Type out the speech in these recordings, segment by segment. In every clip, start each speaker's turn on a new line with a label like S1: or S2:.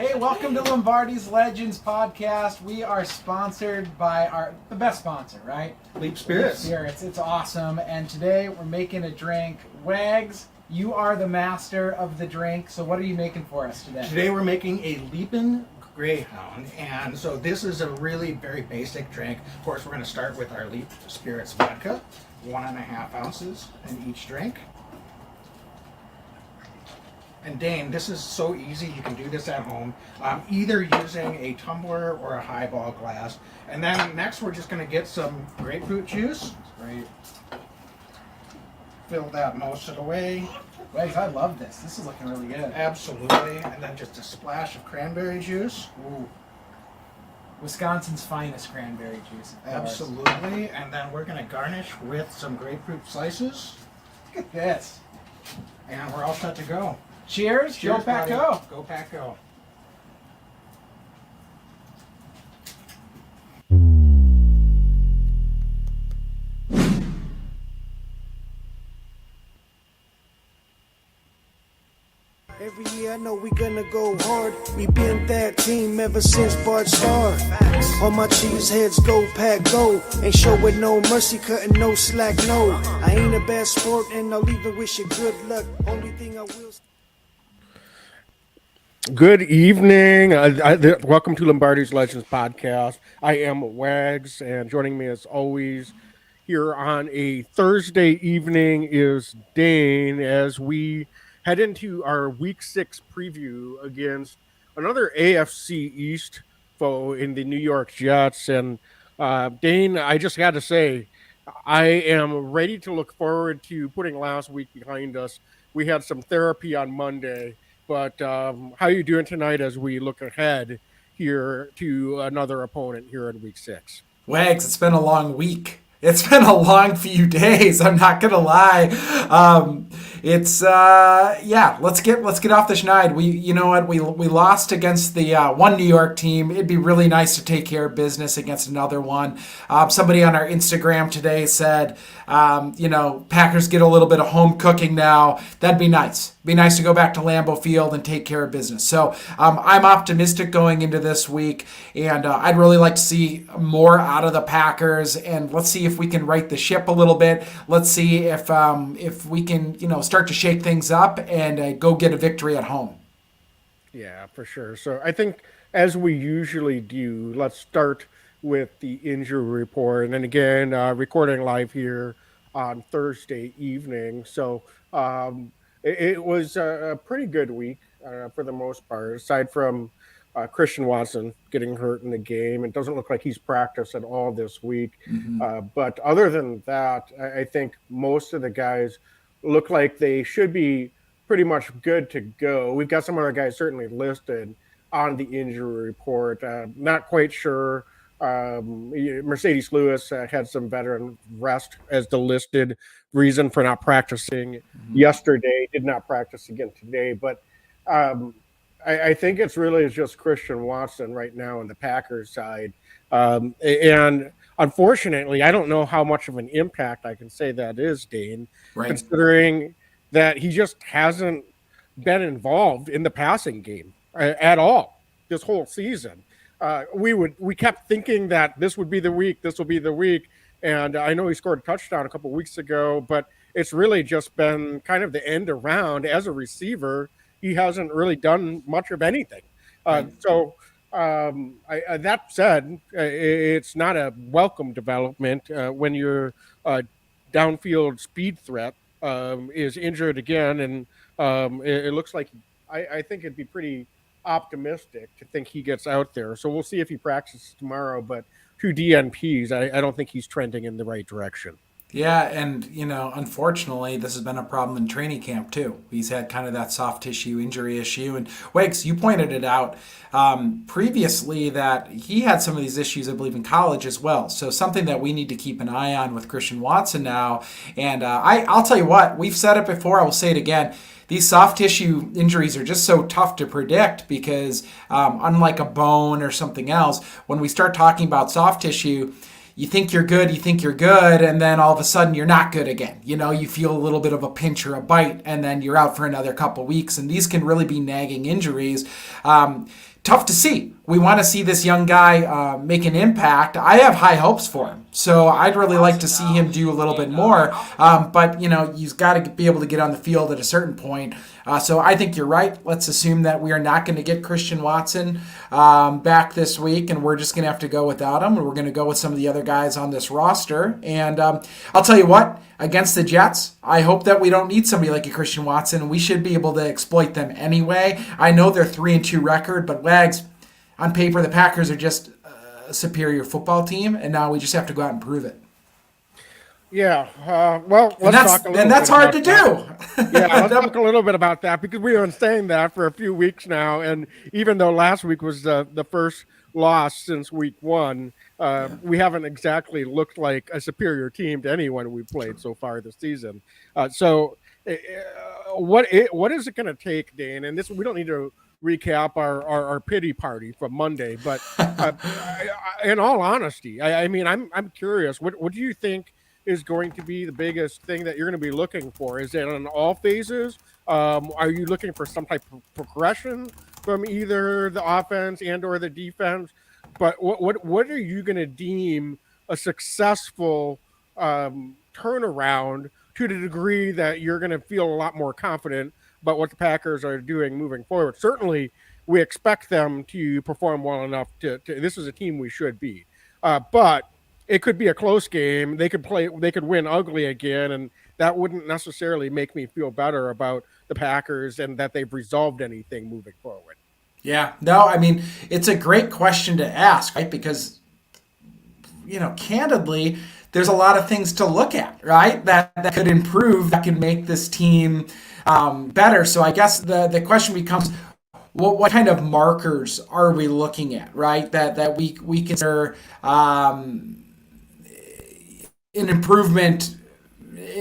S1: Hey, welcome to Lombardi's Legends podcast. We are sponsored by the best sponsor, right?
S2: Leap Spirits.
S1: Leap Spirits. It's awesome. And today we're making a drink. Wags, you are the master of the drink. So what are you making for us today?
S2: Today we're making a Leapin' Greyhound. And so this is a really very basic drink. Of course, we're going to start with our Leap Spirits vodka. 1.5 ounces in each drink. And Dane, this is so easy. You can do this at home, either using a tumbler or a highball glass. And then next we're just going to get some grapefruit juice.
S1: Great.
S2: Fill that most of the way.
S1: Wags, I love this. This is looking really good.
S2: Absolutely. And then just a splash of cranberry juice.
S1: Ooh. Wisconsin's finest cranberry juice.
S2: Absolutely. And then we're going to garnish with some grapefruit slices.
S1: Look at this.
S2: And we're all set to go.
S1: Cheers.
S2: Cheers,
S1: Go Pack
S2: buddy.
S1: Go.
S2: Go Pack Go.
S3: Every year I know we gonna go hard. We been that team ever since Bart started. All my cheese heads go pack go. Ain't showing no mercy, cutting no slack, no. I ain't a bad sport and I'll even wish you good luck. Only thing I will.
S4: Good evening. Welcome to Lombardi's Legends podcast. I am Wags, and joining me as always here on a Thursday evening is Dane as we head into our Week 6 preview against another AFC East foe in the New York Jets. And Dane, I just got to say, I am ready to look forward to putting last week behind us. We had some therapy on Monday. But how are you doing tonight as we look ahead here to another opponent here in Week 6?
S1: Wags, it's been a long week. It's been a long few days. I'm not gonna lie. Let's get off the schneid. We lost against the one New York team. It'd be really nice to take care of business against another one. Somebody on our Instagram today said, Packers get a little bit of home cooking now. That'd be nice. Be nice to go back to Lambeau Field and take care of business. So I'm optimistic going into this week, and I'd really like to see more out of the Packers. And let's see if we can right the ship a little bit. Let's see if we can start to shake things up and go get a victory at home.
S4: Yeah, for sure. So I think as we usually do, let's start with the injury report, and then again recording live here on Thursday evening. So it was a pretty good week for the most part, aside from Christian Watson getting hurt in the game. It doesn't look like he's practiced at all this week. Mm-hmm. But other than that, I think most of the guys look like they should be pretty much good to go. We've got some other guys certainly listed on the injury report. Not quite sure. Mercedes Lewis had some veteran rest as the listed reason for not practicing yesterday. Did not practice again today, but I think it's really just Christian Watson right now on the Packers side. And unfortunately, I don't know how much of an impact I can say that is, Dane, right, considering that he just hasn't been involved in the passing game at all this whole season. We kept thinking that this will be the week. And I know he scored a touchdown a couple weeks ago, but it's really just been kind of the end around as a receiver. He hasn't really done much of anything. That said, it's not a welcome development when your downfield speed threat is injured again. And it looks like I think it'd be pretty optimistic to think he gets out there. So we'll see if he practices tomorrow, but 2 DNPs, I don't think he's trending in the right direction.
S1: Yeah, and, unfortunately, this has been a problem in training camp, too. He's had kind of that soft tissue injury issue. And, Wakes, you pointed it out previously that he had some of these issues, I believe, in college as well. So something that we need to keep an eye on with Christian Watson now. And I'll tell you what, we've said it before, I will say it again. These soft tissue injuries are just so tough to predict because unlike a bone or something else, when we start talking about soft tissue, you think you're good, and then all of a sudden you're not good again. You feel a little bit of a pinch or a bite, and then you're out for another couple weeks. And these can really be nagging injuries. Tough to see. We want to see this young guy make an impact. I have high hopes for him, so I'd really like to see him do a little bit more. But you've got to be able to get on the field at a certain point. So I think you're right. Let's assume that we are not going to get Christian Watson back this week, and we're just going to have to go without him. We're going to go with some of the other guys on this roster. And I'll tell you what, against the Jets, I hope that we don't need somebody like a Christian Watson. We should be able to exploit them anyway. I know they're 3-2 record, but Wags, on paper, the Packers are just a superior football team, and now we just have to go out and prove it.
S4: Yeah, well, let's talk a little bit.
S1: And that's hard to do.
S4: Yeah, let's talk a little bit about that, because we've been saying that for a few weeks now, and even though last week was the first loss since week 1, we haven't exactly looked like a superior team to anyone we've played so far this season. So what is it going to take, Dane? And we don't need to recap our pity party from Monday, but in all honesty, I mean, I'm curious. What do you think is going to be the biggest thing that you're going to be looking for? Is it on all phases? Are you looking for some type of progression from either the offense and or the defense? But what are you going to deem a successful turnaround to the degree that you're going to feel a lot more confident about what the Packers are doing moving forward? Certainly, we expect them to perform well enough to this is a team we should be. But it could be a close game. They could win ugly again, and that wouldn't necessarily make me feel better about the Packers and that they've resolved anything moving forward.
S1: Yeah, no, I mean, it's a great question to ask, right? Because, candidly, there's a lot of things to look at, right? That could improve, that can make this team better. So I guess the question becomes, what kind of markers are we looking at, right? That we consider an improvement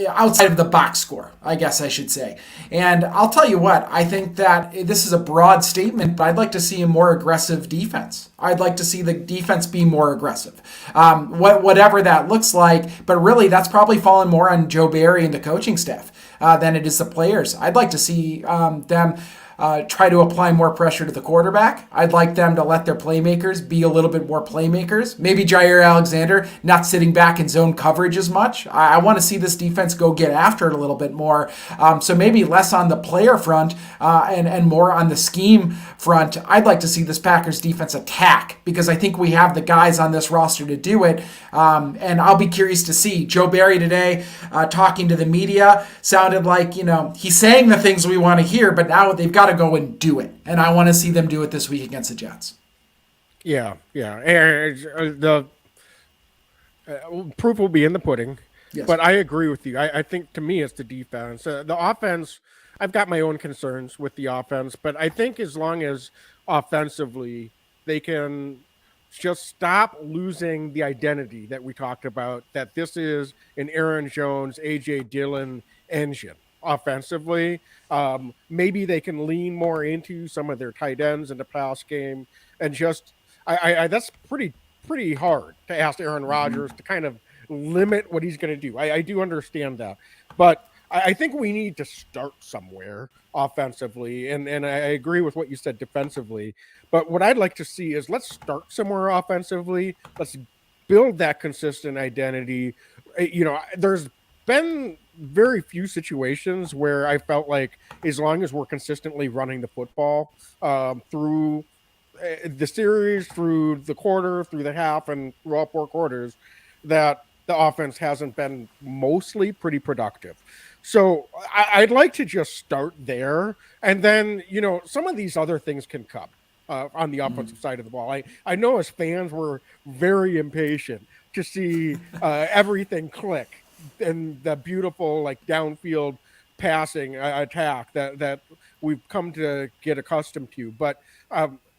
S1: outside of the box score, I guess I should say. And I'll tell you what, I think that this is a broad statement, but I'd like to see a more aggressive defense. I'd like to see the defense be more aggressive, whatever that looks like. But really, that's probably fallen more on Joe Barry and the coaching staff than it is the players. I'd like to see them try to apply more pressure to the quarterback. I'd like them to let their playmakers be a little bit more playmakers. Maybe Jair Alexander not sitting back in zone coverage as much. I want to see this defense go get after it a little bit more. So maybe less on the player front and more on the scheme front. I'd like to see this Packers defense attack, because I think we have the guys on this roster to do it. And I'll be curious to see. Joe Barry today talking to the media sounded like, he's saying the things we want to hear, but now they've got to go and do it. And I want to see them do it this week against the Jets.
S4: Yeah. The proof will be in the pudding. Yes. But I agree with you. I think, to me, it's the defense. The offense, I've got my own concerns with the offense, but I think as long as offensively they can just stop losing the identity that we talked about, that this is an Aaron Jones, A.J. Dillon engine offensively. Maybe they can lean more into some of their tight ends in the pass game, and just that's pretty hard to ask Aaron Rodgers to kind of limit what he's going to do. I do understand that, but I think we need to start somewhere offensively, and I agree with what you said defensively. But what I'd like to see is, let's start somewhere offensively. Let's build that consistent identity. There's been very few situations where I felt like, as long as we're consistently running the football through the series, through the quarter, through the half, and through all 4 quarters, that the offense hasn't been mostly pretty productive. So I'd like to just start there, and then some of these other things can come on the offensive side of the ball. I know as fans we're very impatient to see everything click and the beautiful downfield passing attack that we've come to get accustomed to. But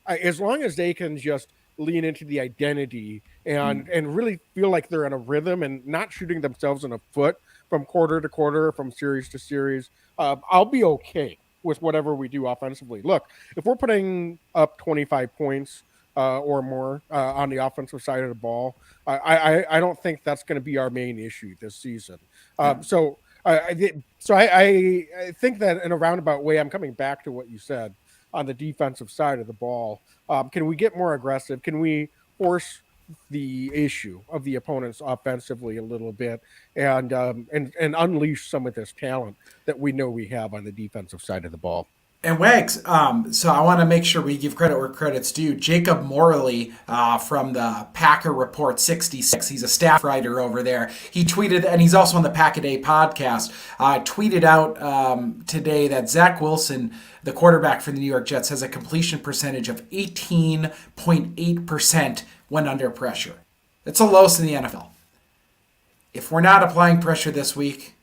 S4: as long as they can just lean into the identity and really feel like they're in a rhythm and not shooting themselves in the foot from quarter to quarter, from series to series, I'll be okay with whatever we do offensively. Look, if we're putting up 25 points or more on the offensive side of the ball. I don't think that's going to be our main issue this season. So I think that in a roundabout way, I'm coming back to what you said on the defensive side of the ball. Can we get more aggressive? Can we force the issue of the opponents offensively a little bit and unleash some of this talent that we know we have on the defensive side of the ball?
S1: And Wags, so I want to make sure we give credit where credit's due. Jacob Morley from the Packer Report 66, he's a staff writer over there. He tweeted, and he's also on the Pack a Day podcast, tweeted out today that Zach Wilson, the quarterback for the New York Jets, has a completion percentage of 18.8% when under pressure. It's the lowest in the NFL. If we're not applying pressure this week,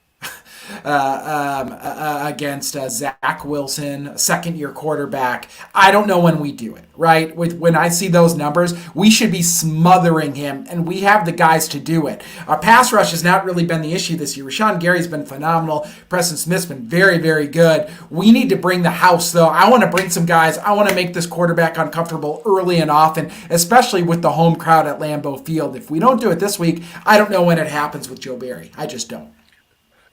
S1: against Zach Wilson, second-year quarterback, I don't know when we do it, right? When I see those numbers, we should be smothering him, and we have the guys to do it. Our pass rush has not really been the issue this year. Rashawn Gary's been phenomenal. Preston Smith's been very, very good. We need to bring the house, though. I want to bring some guys. I want to make this quarterback uncomfortable early and often, especially with the home crowd at Lambeau Field. If we don't do it this week, I don't know when it happens with Joe Barry. I just don't.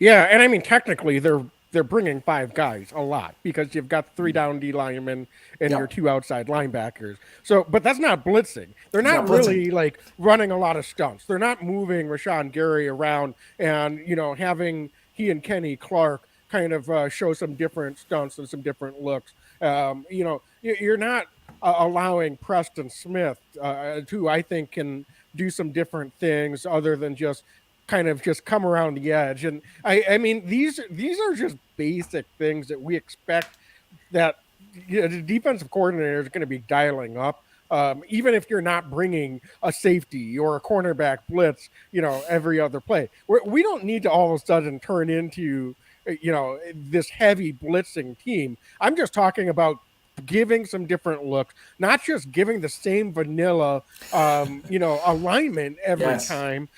S4: Yeah, and I mean technically they're bringing 5 guys a lot because you've got 3 down D linemen and your 2 outside linebackers. So, but that's not blitzing. They're not really like running a lot of stunts. They're not moving Rashawn Gary around and having he and Kenny Clark kind of show some different stunts and some different looks. You're not allowing Preston Smith, who I think can do some different things other than just come around the edge. And I mean, these are just basic things that we expect that the defensive coordinator is going to be dialing up. Even if you're not bringing a safety or a cornerback blitz, every other play, we don't need to all of a sudden turn into, this heavy blitzing team. I'm just talking about giving some different looks, not just giving the same vanilla, alignment every time,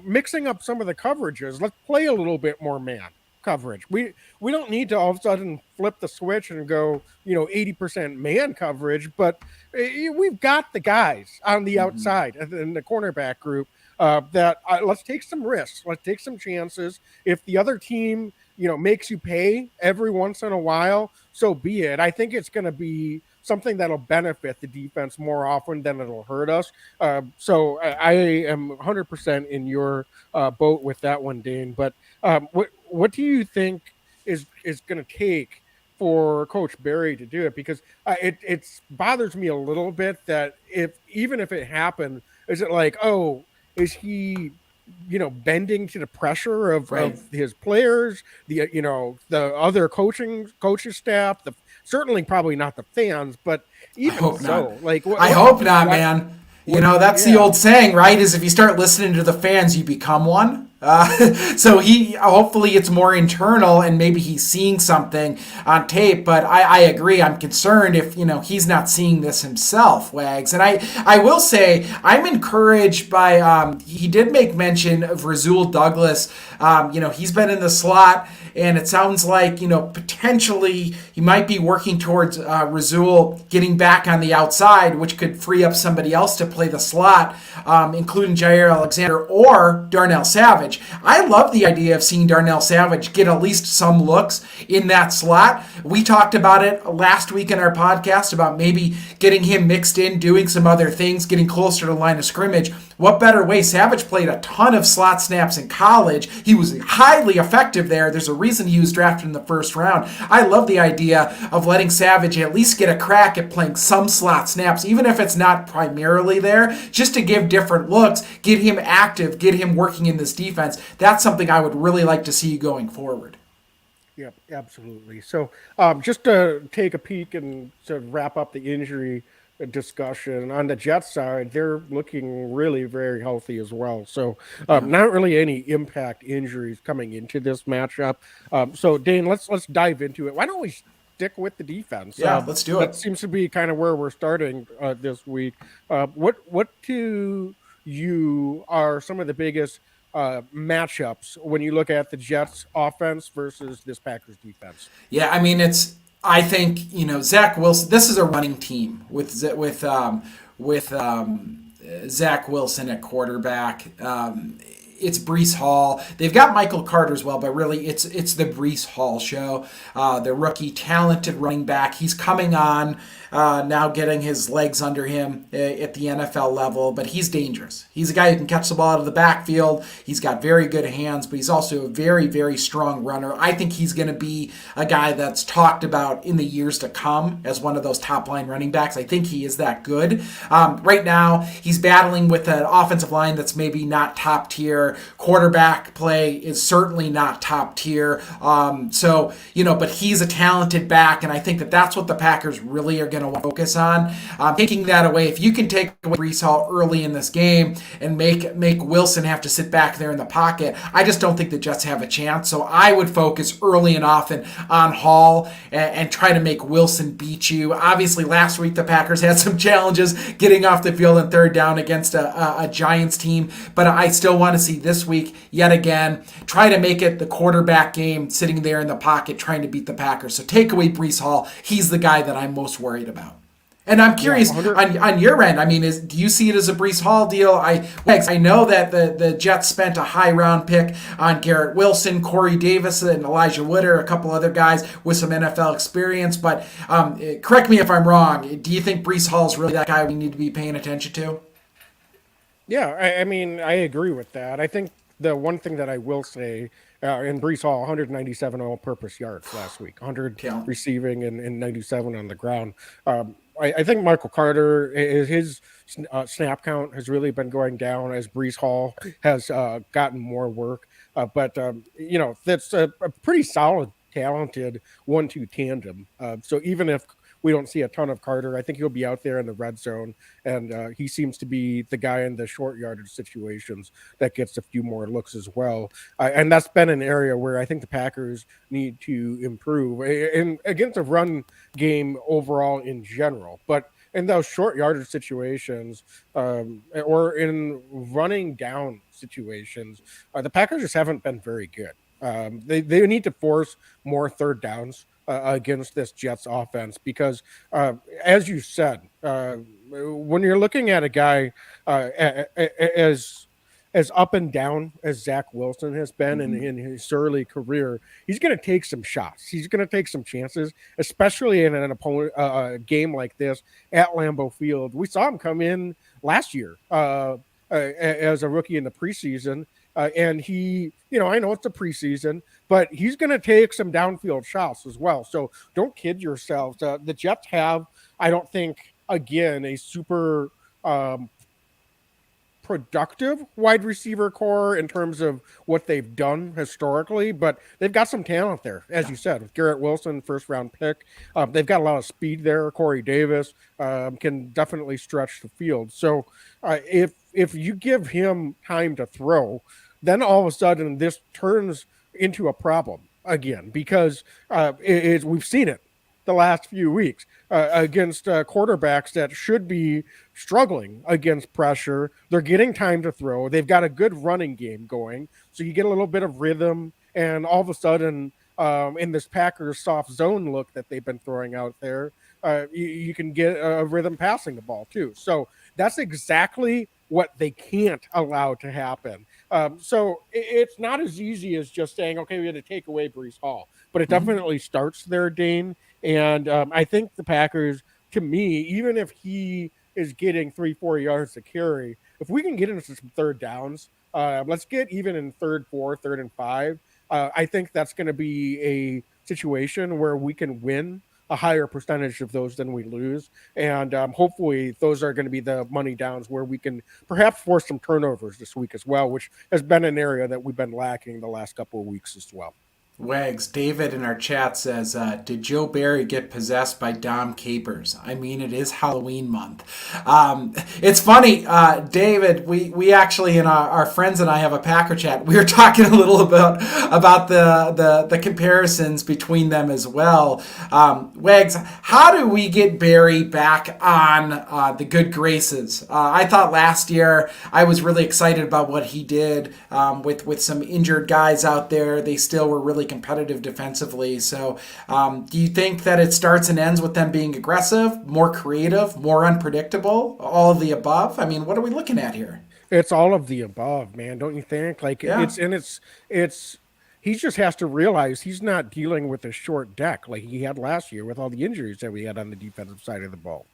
S4: mixing up some of the coverages. Let's play a little bit more man coverage. We don't need to all of a sudden flip the switch and go, 80% man coverage, but we've got the guys on the outside in the cornerback group that let's take some risks. Let's take some chances. If the other team, makes you pay every once in a while, so be it. I think it's going to be something that'll benefit the defense more often than it'll hurt us. So I am 100% in your boat with that one, Dane. But what do you think is going to take for Coach Barry to do it? Because it bothers me a little bit that even if it happened, is it like, oh, is he bending to the pressure of his players, the other coaching staff, certainly probably not the fans, but even so, like,
S1: I hope not, man. That's the old saying, right? Is if you start listening to the fans, you become one. So hopefully it's more internal and maybe he's seeing something on tape, but I agree. I'm concerned if, he's not seeing this himself, Wags. And I will say I'm encouraged by, he did make mention of Rasul Douglas. He's been in the slot and it sounds like, potentially he might be working towards Rasul getting back on the outside, which could free up somebody else to play the slot, including Jair Alexander or Darnell Savage. I love the idea of seeing Darnell Savage get at least some looks in that slot. We talked about it last week in our podcast about maybe getting him mixed in, doing some other things, getting closer to the line of scrimmage. What better way? Savage played a ton of slot snaps in college. He was highly effective there. There's a reason he was drafted in the first round. I love the idea of letting Savage at least get a crack at playing some slot snaps, even if it's not primarily there, just to give different looks, get him active, get him working in this defense. That's something I would really like to see going forward.
S4: Yep, absolutely. So just to take a peek and to wrap up the injury discussion on the Jets side, they're looking really very healthy as well. So not really any impact injuries coming into this matchup. So Dane, let's dive into it. Why don't we stick with the defense?
S1: Yeah, let's do it.
S4: That seems to be kind of where we're starting this week. What to you are some of the biggest matchups when you look at the Jets offense versus this Packers defense?
S1: Yeah, I mean, I think, Zach Wilson, this is a running team with with Zach Wilson at quarterback. It's Breece Hall. They've got Michael Carter as well, but really it's the Breece Hall show. The rookie, talented running back. He's coming on now, getting his legs under him at the NFL level, but he's dangerous. He's a guy who can catch the ball out of the backfield. He's got very good hands, but he's also a very, very strong runner. I think he's going to be a guy that's talked about in the years to come as one of those top-line running backs. I think he is that good. Right now, he's battling with an offensive line that's maybe not top tier. Quarterback play is certainly not top tier. But he's a talented back, and I think that's what the Packers really are going to focus on. Taking that away, if you can take away Breece Hall early in this game and make Wilson have to sit back there in the pocket, I just don't think the Jets have a chance. So I would focus early and often on Hall and try to make Wilson beat you. Obviously, last week the Packers had some challenges getting off the field on third down against a Giants team, but I still want to see this week, yet again, try to make it the quarterback game, sitting there in the pocket trying to beat the Packers. So take away Breece Hall. He's the guy that I'm most worried about. And I'm curious, on your end, I mean, do you see it as a Breece Hall deal? I know that the Jets spent a high round pick on Garrett Wilson, Corey Davis, and Elijah Wooder, a couple other guys with some NFL experience. But correct me if I'm wrong. Do you think Breece Hall is really that guy we need to be paying attention to?
S4: Yeah, I mean, I agree with that. I think the one thing that I will say, in Breece Hall, 197 all-purpose yards last week, 100 receiving and 97 on the ground. I think Michael Carter, his snap count has really been going down as Breece Hall has gotten more work. But that's a pretty solid, talented 1-2 tandem. So even if we don't see a ton of Carter, I think he'll be out there in the red zone, and he seems to be the guy in the short yardage situations that gets a few more looks as well. And that's been an area where I think the Packers need to improve and against the run game overall in general. But in those short yardage situations or in running down situations, the Packers just haven't been very good. They need to force more third downs against this Jets offense because, as you said, when you're looking at a guy as up and down as Zach Wilson has been in his early career, he's going to take some shots. He's going to take some chances, especially in an opponent game like this at Lambeau Field. We saw him come in last year as a rookie in the preseason. And he, I know it's a preseason, but he's going to take some downfield shots as well. So don't kid yourselves. The Jets have, I don't think, again, a super productive wide receiver core in terms of what they've done historically, but they've got some talent there, as you said, with Garrett Wilson, first round pick. They've got a lot of speed there. Corey Davis can definitely stretch the field. So if you give him time to throw, then all of a sudden this turns into a problem again, because we've seen it the last few weeks against quarterbacks that should be struggling against pressure. They're getting time to throw. They've got a good running game going. So you get a little bit of rhythm, and all of a sudden in this Packers soft zone look that they've been throwing out there, you can get a rhythm passing the ball too. So that's exactly what they can't allow to happen. So it's not as easy as just saying, okay, we had to take away Breece Hall, but it definitely starts there, Dane. And I think the Packers, to me, even if he is getting 3-4 yards to carry, if we can get into some third downs, let's get even in 3rd, 4, 3rd and 5. I think that's going to be a situation where we can win a higher percentage of those than we lose. And hopefully those are going to be the money downs where we can perhaps force some turnovers this week as well, which has been an area that we've been lacking the last couple of weeks as well.
S1: Wags, David in our chat says, did Joe Barry get possessed by Dom Capers? I mean, it is Halloween month. It's funny, David, we actually, and our friends and I have a Packer chat. We were talking a little about the comparisons between them as well. Wags, how do we get Barry back on the good graces? I thought last year I was really excited about what he did with some injured guys out there. They still were really competitive defensively. So do you think that it starts and ends with them being aggressive, more creative, more unpredictable, all of the above? I mean, what are we looking at here?
S4: It's all of the above, man. Don't you think? Like
S1: Yeah.
S4: it's he just has to realize he's not dealing with a short deck like he had last year with all the injuries that we had on the defensive side of the ball.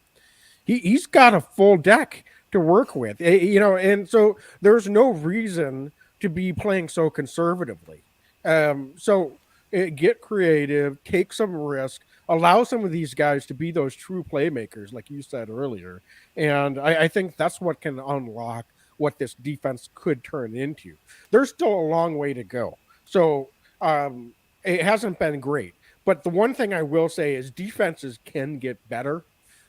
S4: He's got a full deck to work with, and so there's no reason to be playing so conservatively. Get creative, take some risk, allow some of these guys to be those true playmakers, like you said earlier. And I think that's what can unlock what this defense could turn into. There's still a long way to go. So it hasn't been great. But the one thing I will say is defenses can get better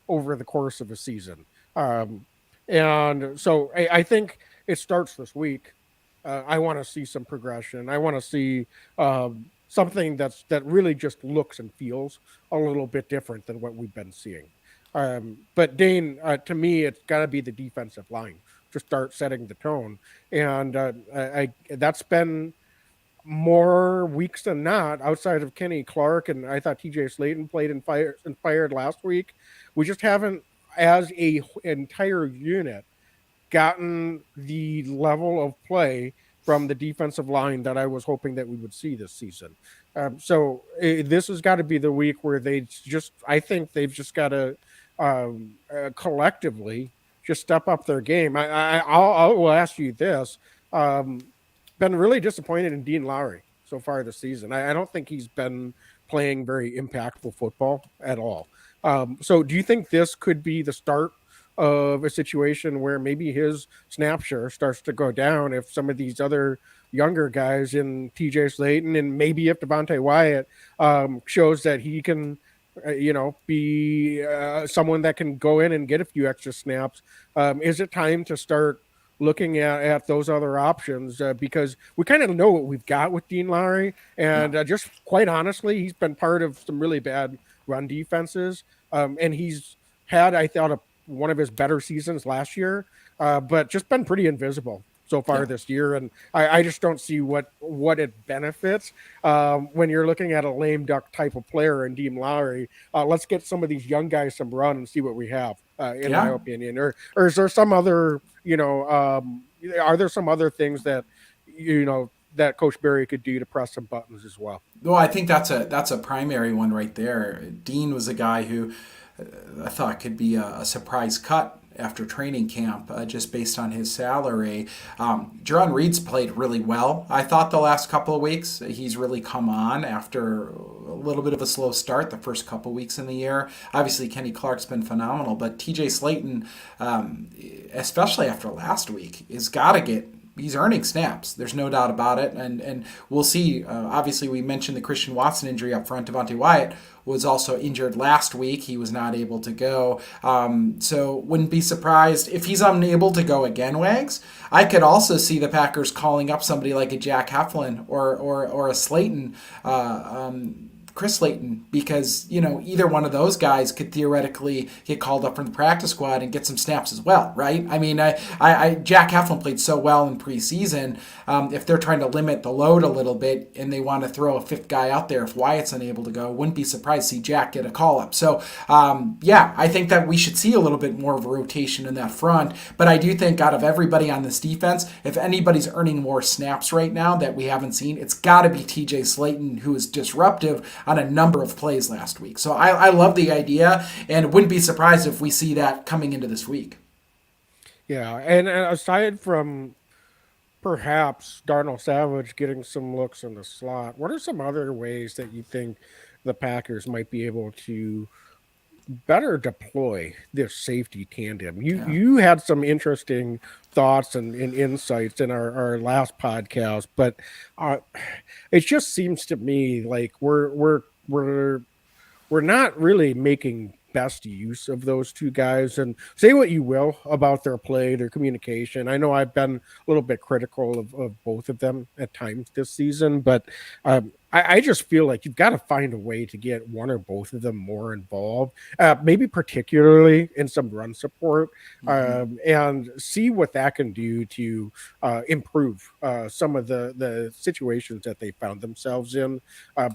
S4: over the course of a season. And so I think it starts this week. I want to see some progression. I want to see something that really just looks and feels a little bit different than what we've been seeing. But Dane, to me, it's got to be the defensive line to start setting the tone, and that's been more weeks than not outside of Kenny Clark, and I thought TJ Slayton played and fired last week. We just haven't, as a entire unit, gotten the level of play from the defensive line that I was hoping that we would see this season. This has got to be the week where I think they've just got to collectively just step up their game. I will ask you this. Been really disappointed in Dean Lowry so far this season. I don't think he's been playing very impactful football at all. So do you think this could be the start of a situation where maybe his snap share starts to go down if some of these other younger guys in TJ Slayton and maybe if Devontae Wyatt shows that he can be someone that can go in and get a few extra snaps? Is it time to start looking at those other options because we kind of know what we've got with Dean Lowry, and just quite honestly, he's been part of some really bad run defenses, and he's had, I thought, one of his better seasons last year, but just been pretty invisible so far this year, and I just don't see what it benefits when you're looking at a lame duck type of player in Dean Lowry. Let's get some of these young guys some run and see what we have, in my opinion. Or is there some other, are there some other things that, that Coach Berry could do to press some buttons as well?
S1: Well, I think that's a primary one right there. Dean was a guy who I thought could be a surprise cut after training camp, just based on his salary. Jerron Reed's played really well, I thought, the last couple of weeks. He's really come on after a little bit of a slow start the first couple of weeks in the year. Obviously, Kenny Clark's been phenomenal, but TJ Slayton, especially after last week, has got to get he's earning snaps. There's no doubt about it. And we'll see. Obviously, we mentioned the Christian Watson injury up front. Devontae Wyatt was also injured last week. He was not able to go. So wouldn't be surprised if he's unable to go again, Wags. I could also see the Packers calling up somebody like a Jack Heflin or a Slayton, Chris Slayton, because, either one of those guys could theoretically get called up from the practice squad and get some snaps as well, right? I mean, Jack Heflin played so well in preseason. If they're trying to limit the load a little bit and they want to throw a fifth guy out there, if Wyatt's unable to go, wouldn't be surprised to see Jack get a call up. So, I think that we should see a little bit more of a rotation in that front. But I do think out of everybody on this defense, if anybody's earning more snaps right now that we haven't seen, it's got to be TJ Slayton, who is disruptive on a number of plays last week. So I love the idea, and wouldn't be surprised if we see that coming into this week.
S4: Yeah, and aside from perhaps Darnell Savage getting some looks in the slot, what are some other ways that you think the Packers might be able to better deploy this safety tandem? You had some interesting thoughts and insights in our last podcast, but it just seems to me like we're not really making best use of those two guys. And say what you will about their play, their communication. I know I've been a little bit critical of both of them at times this season, but I just feel like you've got to find a way to get one or both of them more involved, maybe particularly in some run support, and see what that can do to improve some of the situations that they found themselves in.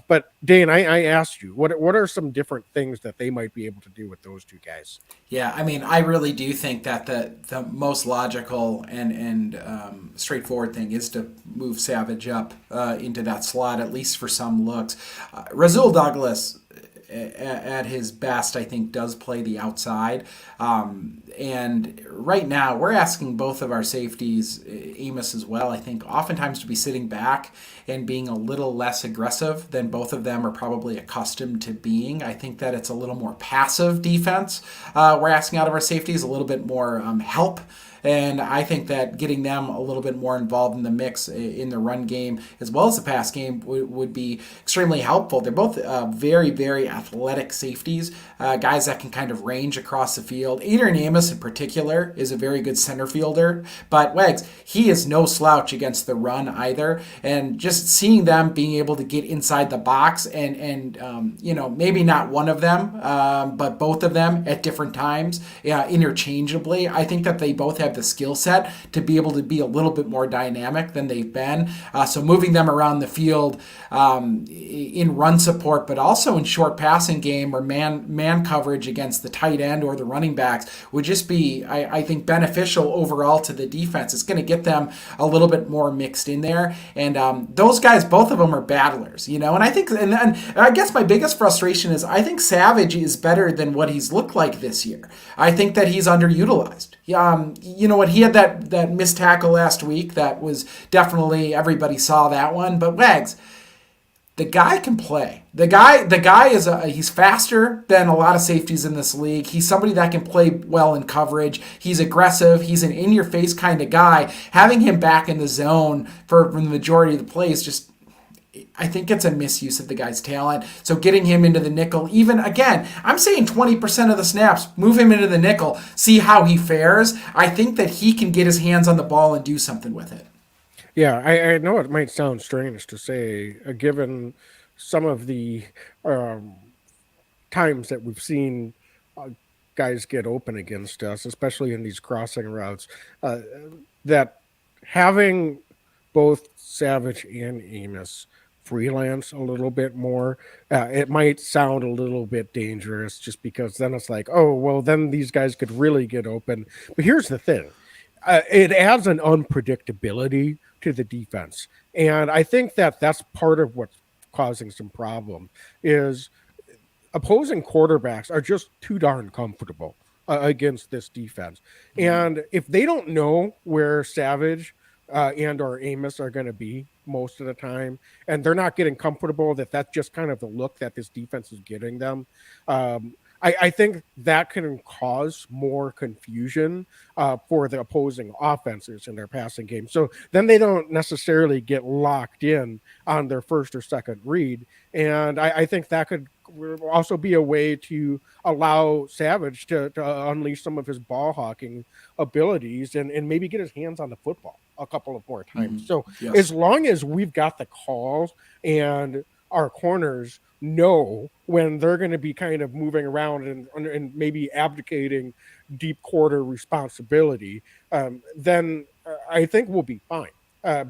S4: But Dane, I asked you, what are some different things that they might be able to do with those two guys?
S1: Yeah, I mean, I really do think that the most logical and straightforward thing is to move Savage up into that slot, at least for some looks. Razul Douglas, at his best, I think, does play the outside. And right now, we're asking both of our safeties, Amos as well, I think, oftentimes to be sitting back and being a little less aggressive than both of them are probably accustomed to being. I think that it's a little more passive defense we're asking out of our safeties, a little bit more help. And I think that getting them a little bit more involved in the mix in the run game as well as the pass game would be extremely helpful. They're both very, very athletic safeties, guys that can kind of range across the field. Adrian Amos in particular is a very good center fielder, but Wags, he is no slouch against the run either. And just seeing them being able to get inside the box and maybe not one of them, but both of them at different times, interchangeably, I think that they both have the skill set to be able to be a little bit more dynamic than they've been. So moving them around the field in run support, but also in short passing game or man coverage against the tight end or the running backs would just be, I think, beneficial overall to the defense. It's going to get them a little bit more mixed in there. And those guys, both of them are battlers, and I think, and I guess my biggest frustration is I think Savage is better than what he's looked like this year. I think that he's underutilized. You know what? He had that missed tackle last week. That was definitely, everybody saw that one. But Wags, the guy can play. The guy is he's faster than a lot of safeties in this league. He's somebody that can play well in coverage. He's aggressive. He's an in-your-face kind of guy. Having him back in the zone for the majority of the plays just, I think it's a misuse of the guy's talent. So getting him into the nickel, even again, I'm saying 20% of the snaps, move him into the nickel, see how he fares. I think that he can get his hands on the ball and do something with it.
S4: Yeah, I know it might sound strange to say, given some of the times that we've seen guys get open against us, especially in these crossing routes, that having both Savage and Amos freelance a little bit more, it might sound a little bit dangerous just because then it's like, oh, well, then these guys could really get open. But here's the thing. It adds an unpredictability to the defense. And I think that that's part of what's causing some problem is opposing quarterbacks are just too darn comfortable against this defense. And if they don't know where Savage and or Amos are going to be most of the time, and they're not getting comfortable that that's just kind of the look that this defense is getting them, I think that can cause more confusion for the opposing offenses in their passing game. So then they don't necessarily get locked in on their first or second read. And I think that could also be a way to allow Savage to unleash some of his ball hawking abilities and maybe get his hands on the football a couple of more times. So
S1: Yes.
S4: as long as we've got the calls and our corners know when they're going to be kind of moving around and maybe abdicating deep quarter responsibility, then I think we'll be fine.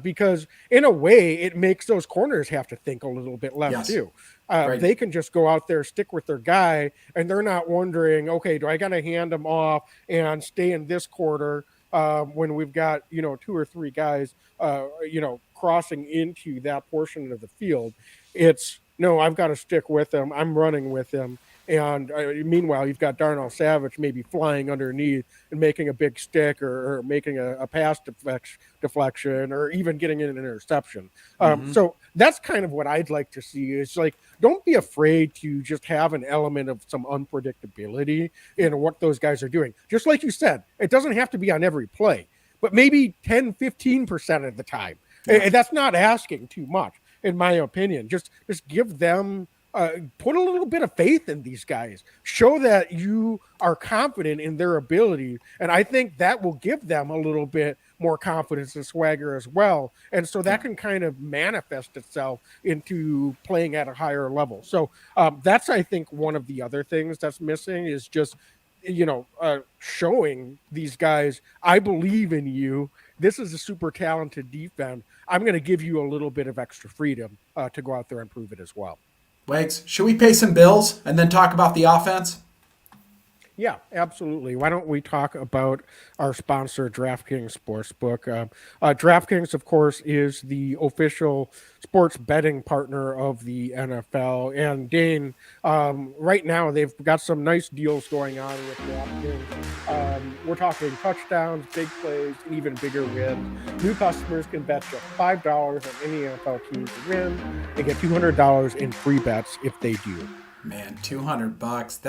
S4: Because in a way, it makes those corners have to think a little bit less
S1: Yes.
S4: too.
S1: Right.
S4: They can just go out there, stick with their guy, and they're not wondering, okay, do I got to hand them off and stay in this quarter when we've got, two or three guys, crossing into that portion of the field. It's, no, I've got to stick with them. I'm running with them. And meanwhile, you've got Darnell Savage maybe flying underneath and making a big stick or making a pass deflection or even getting an interception. So that's kind of what I'd like to see is like, don't be afraid to just have an element of some unpredictability in what those guys are doing. Just like you said, it doesn't have to be on every play, but maybe 10, 15% of the time. Yeah. And that's not asking too much, in my opinion. Just give them put a little bit of faith in these guys. Show that you are confident in their ability. And I think that will give them a little bit more confidence and swagger as well. And so that can kind of manifest itself into playing at a higher level. So that's, I think, one of the other things that's missing is just, showing these guys, I believe in you. This is a super talented defense. I'm going to give you a little bit of extra freedom to go out there and prove it as well.
S1: Wags, should we pay some bills and then talk about the offense?
S4: Yeah, absolutely. Why don't we talk about our sponsor, DraftKings Sportsbook? DraftKings, of course, is the official sports betting partner of the NFL. And Dane, right now they've got some nice deals going on with DraftKings. We're talking touchdowns, big plays, and even bigger wins. New customers can bet just $5 on any NFL team to win and get $200 in free bets if they do.
S1: Man, $200.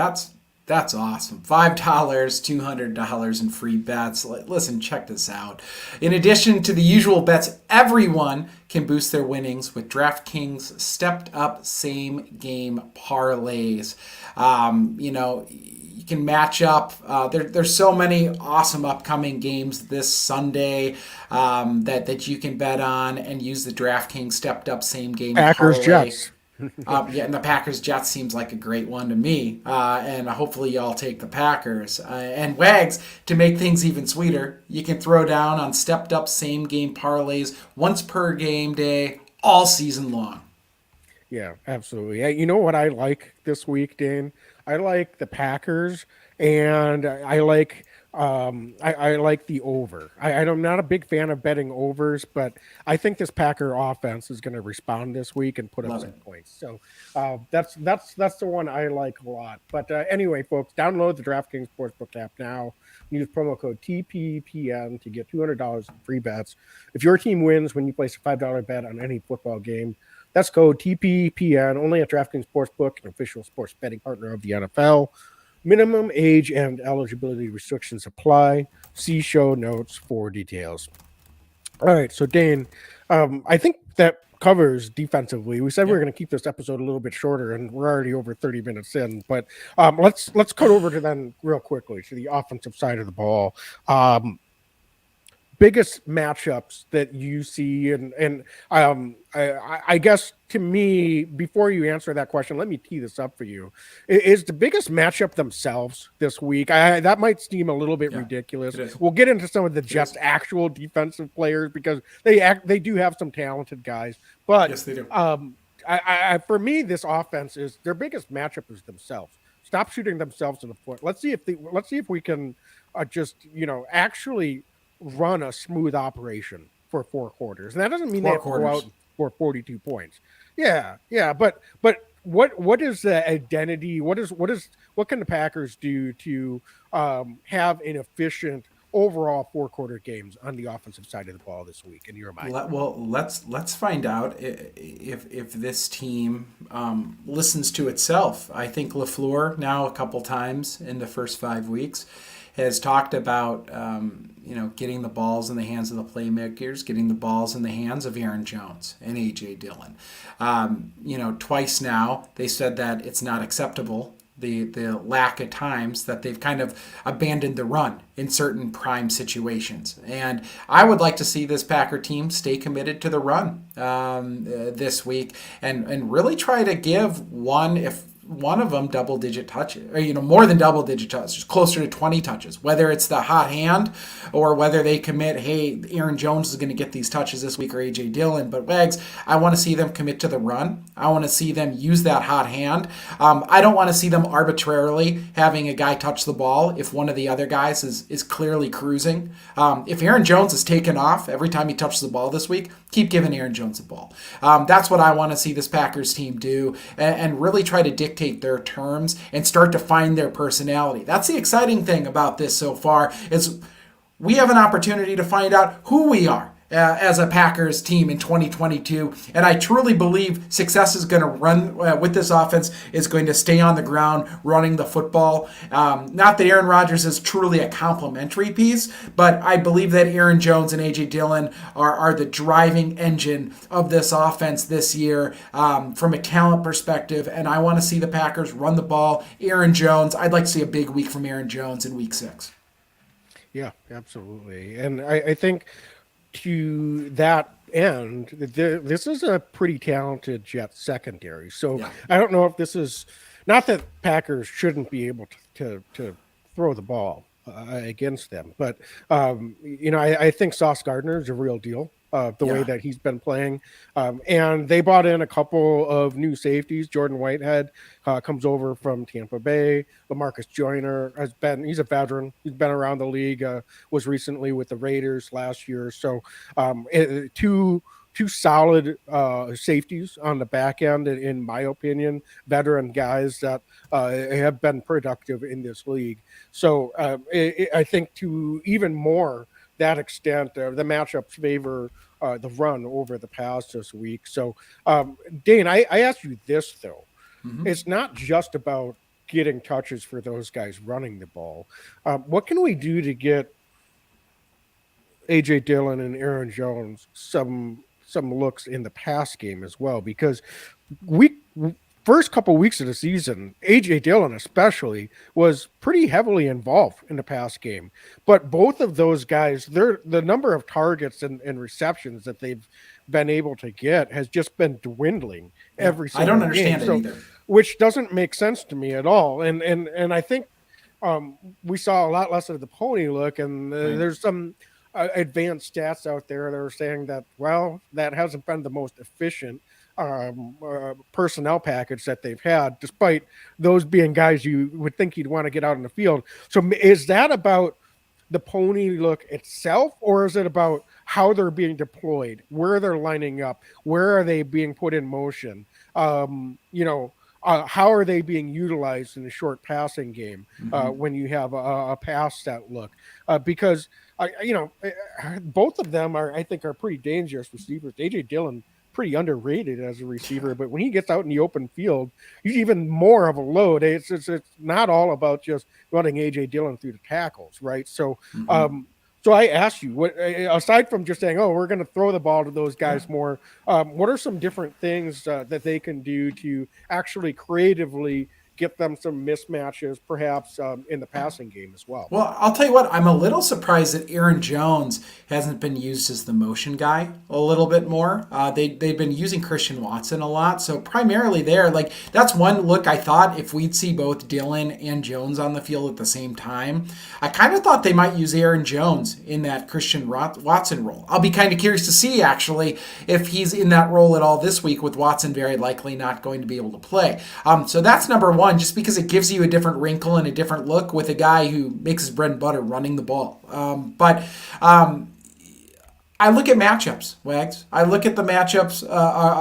S1: That's awesome. $5, $200 in free bets. Listen, check this out. In addition to the usual bets, everyone can boost their winnings with DraftKings stepped up same game parlays. You can match up. There's so many awesome upcoming games this Sunday that you can bet on and use the DraftKings stepped up same game
S4: Packers
S1: parlay.
S4: Jets.
S1: And the Packers Jets seems like a great one to me. And hopefully y'all take the Packers. And Wags, to make things even sweeter, you can throw down on stepped up same game parlays once per game day all season long.
S4: Yeah, absolutely. You know what I like this week, Dane? I like the Packers, and I like I like the over. I'm not a big fan of betting overs, but I think this Packer offense is going to respond this week and put up some points. So that's the one I like a lot. But anyway, folks, download the DraftKings Sportsbook app now. Use promo code TPPN to get $200 in free bets. If your team wins when you place a $5 bet on any football game, that's code TPPN, only at DraftKings Sportsbook, an official sports betting partner of the NFL. Minimum age and eligibility restrictions apply. See show notes for details. All right, so Dane, I think that covers defensively. We said we were going to keep this episode a little bit shorter, and we're already over 30 minutes in. But let's cut over to then real quickly to the offensive side of the ball. Biggest matchups that you see, and I guess to me, before you answer that question, let me tee this up for you. Is the biggest matchup themselves this week? That might seem a little bit ridiculous. We'll get into some of the Jets' actual defensive players because they do have some talented guys. But
S1: yes, they do.
S4: For me, this offense is their biggest matchup is themselves. Stop shooting themselves in the foot. Let's see if we can just actually run a smooth operation for 4 quarters. And that doesn't mean they have to go out for 42 points. Yeah. But what is the identity? What can the Packers do to have an efficient overall 4-quarter games on the offensive side of the ball this week in your mind?
S1: Well, let's find out if this team listens to itself. I think LaFleur now a couple times in the first 5 weeks has talked about getting the balls in the hands of the playmakers, getting the balls in the hands of Aaron Jones and A.J. Dillon. Twice now they said that it's not acceptable, the lack of times that they've kind of abandoned the run in certain prime situations. And I would like to see this Packer team stay committed to the run this week and really try to give one of them double-digit touches, or more than double-digit touches, closer to 20 touches, whether it's the hot hand or whether they commit, hey, Aaron Jones is going to get these touches this week or A.J. Dillon. But Wags, I want to see them commit to the run. I want to see them use that hot hand. I don't want to see them arbitrarily having a guy touch the ball if one of the other guys is clearly cruising. If Aaron Jones is taken off every time he touches the ball this week, keep giving Aaron Jones the ball. That's what I want to see this Packers team do and really try to dictate their terms and start to find their personality. That's the exciting thing about this so far is we have an opportunity to find out who we are as a Packers team in 2022. And I truly believe success is going to run with this offense is going to stay on the ground running the football. Not that Aaron Rodgers is truly a complementary piece, but I believe that Aaron Jones and A.J. Dillon are the driving engine of this offense this year from a talent perspective. And I want to see the Packers run the ball. Aaron Jones, I'd like to see a big week from Aaron Jones in week 6.
S4: Yeah, absolutely. And I think to that end, this is a pretty talented Jets secondary. So
S1: Yeah.
S4: I don't know if this is not that Packers shouldn't be able to throw the ball against them, but I think Sauce Gardner is a real deal. The way
S1: Yeah.
S4: that he's been playing, and they brought in a couple of new safeties. Jordan Whitehead comes over from Tampa Bay. LaMarcus Joyner he's a veteran. He's been around the league. Was recently with the Raiders last year. So two solid safeties on the back end, in my opinion, veteran guys that have been productive in this league. So I think to even more that extent, the matchups favor the run over the pass this week. So, Dane, I asked you this, though.
S1: Mhm.
S4: It's not just about getting touches for those guys running the ball. What can we do to get A.J. Dillon and Aaron Jones some looks in the pass game as well? Because we first couple weeks of the season, A.J. Dillon especially was pretty heavily involved in the pass game. But both of those guys, the number of targets and receptions that they've been able to get has just been dwindling every
S1: I
S4: single
S1: don't understand
S4: game.
S1: it either.
S4: Which doesn't make sense to me at all. And I think we saw a lot less of the pony look, and
S1: Right.
S4: there's some advanced stats out there that are saying that, well, that hasn't been the most efficient personnel package that they've had, despite those being guys you would think you'd want to get out in the field. So is that about the pony look itself, or is it about how they're being deployed, where they're lining up, where are they being put in motion? How are they being utilized in the short passing game when you have a pass set look? Because both of them I think are pretty dangerous receivers. A.J. Dillon, pretty underrated as a receiver, but when he gets out in the open field, he's even more of a load. It's not all about just running A.J. Dillon through the tackles, right? So, so I asked you, what aside from just saying, "Oh, we're going to throw the ball to those guys more," what are some different things that they can do to actually creatively get them some mismatches, perhaps in the passing game as well?
S1: Well, I'll tell you what, I'm a little surprised that Aaron Jones hasn't been used as the motion guy a little bit more. They've been using Christian Watson a lot. So primarily there, like that's one look I thought if we'd see both Dillon and Jones on the field at the same time, I kind of thought they might use Aaron Jones in that Christian Watson role. I'll be kind of curious to see actually if he's in that role at all this week, with Watson very likely not going to be able to play. So that's number one. Just because it gives you a different wrinkle and a different look with a guy who makes his bread and butter running the ball. But I look at matchups, Wags. I look at the matchups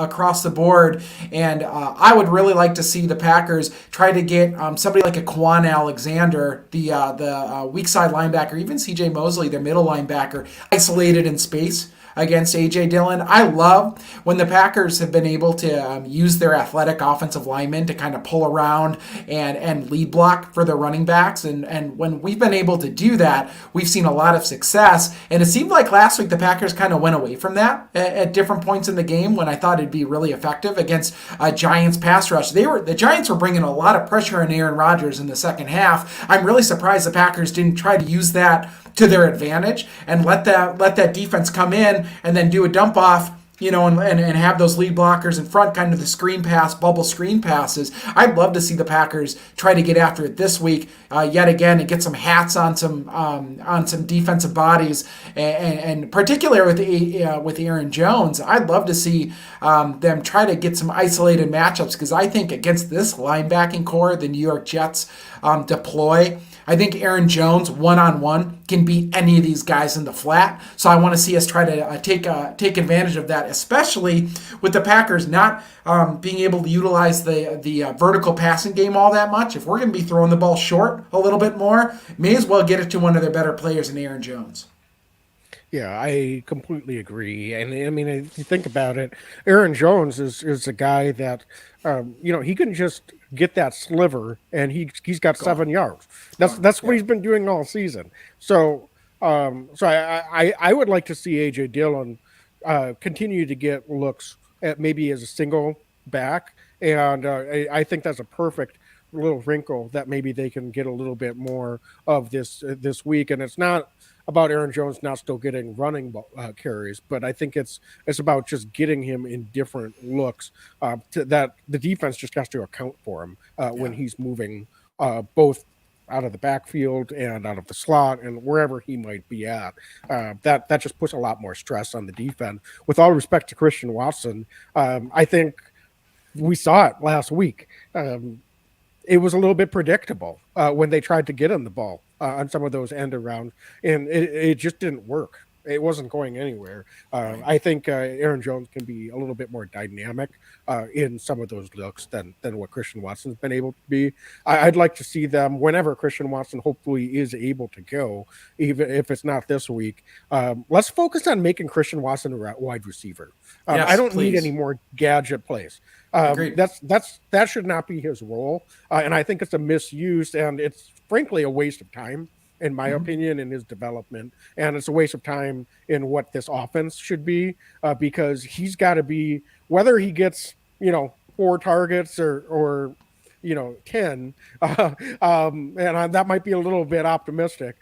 S1: across the board, and I would really like to see the Packers try to get somebody like a Quan Alexander, the weak side linebacker, even C.J. Mosley, their middle linebacker, isolated in space against A.J. Dillon. I love when the Packers have been able to use their athletic offensive linemen to kind of pull around and lead block for their running backs. And when we've been able to do that, we've seen a lot of success. And it seemed like last week the Packers kind of went away from that at different points in the game when I thought it'd be really effective against Giants pass rush. The Giants were bringing a lot of pressure on Aaron Rodgers in the second half. I'm really surprised the Packers didn't try to use that to their advantage and let that defense come in and then do a dump off, and have those lead blockers in front, kind of the screen pass, bubble screen passes. I'd love to see the Packers try to get after it this week yet again and get some hats on some defensive bodies, and particularly with Aaron Jones. I'd love to see them try to get some isolated matchups, because I think against this linebacking core the New York Jets deploy, I think Aaron Jones one-on-one can beat any of these guys in the flat. So I want to see us try to take advantage of that, especially with the Packers not being able to utilize the vertical passing game all that much. If we're going to be throwing the ball short a little bit more, may as well get it to one of their better players in Aaron Jones.
S4: Yeah, I completely agree. And I mean, if you think about it, Aaron Jones is a guy that, he can just get that sliver and he's got 7 yards. That's what he's been doing all season. So, I would like to see A.J. Dillon continue to get looks at maybe as a single back. And I think that's a perfect little wrinkle that maybe they can get a little bit more of this week. And it's not about Aaron Jones not still getting running carries, but I think it's about just getting him in different looks that the defense just has to account for him when he's moving both out of the backfield and out of the slot and wherever he might be at. That just puts a lot more stress on the defense. With all respect to Christian Watson, I think we saw it last week. It was a little bit predictable when they tried to get him the ball on some of those end around, and it just didn't work. It wasn't going anywhere. I think Aaron Jones can be a little bit more dynamic in some of those looks than what Christian Watson's been able to be. I'd like to see them whenever Christian Watson hopefully is able to go, even if it's not this week. Let's focus on making Christian Watson a wide receiver.
S1: Yes,
S4: I don't
S1: please.
S4: need any more gadget plays.
S1: Agreed.
S4: That should not be his role, and I think it's a misuse, and it's frankly a waste of time, in my opinion, in his development, and it's a waste of time in what this offense should be, because he's got to be, whether he gets 4 targets or 10, and that might be a little bit optimistic.